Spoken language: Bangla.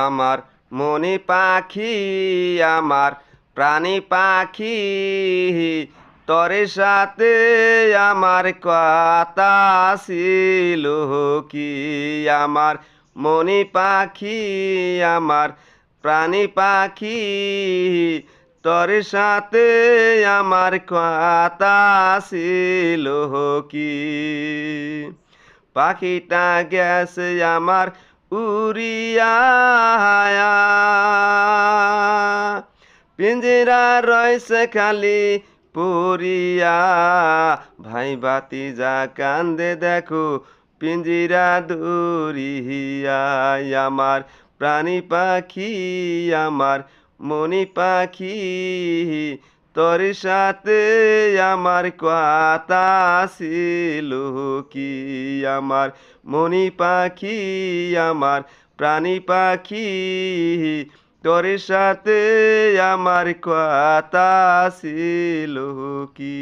আমার মনি পাখি আমার প্রাণী পাখি তরে সাথে আমার কথা ছিল কি আমার মনি পাখি আমার প্রাণী পাখি তরে সাথে আমার কথা ছিল কি পাখিটা গেছে আমার উড়িয়া পিঞ্জিরা রয়েছে খালি পড়িয়া ভাই বাতি যা কান্দে দেখো পিঞ্জিরা দূরিয়া আমার প্রাণী পাখি আমার মনি পাখি তোর সাথে আমার কথা ছিল কি আমার মনি পাখি আমার প্রাণী পাখি তোর সাথে আমার কথা ছিল কি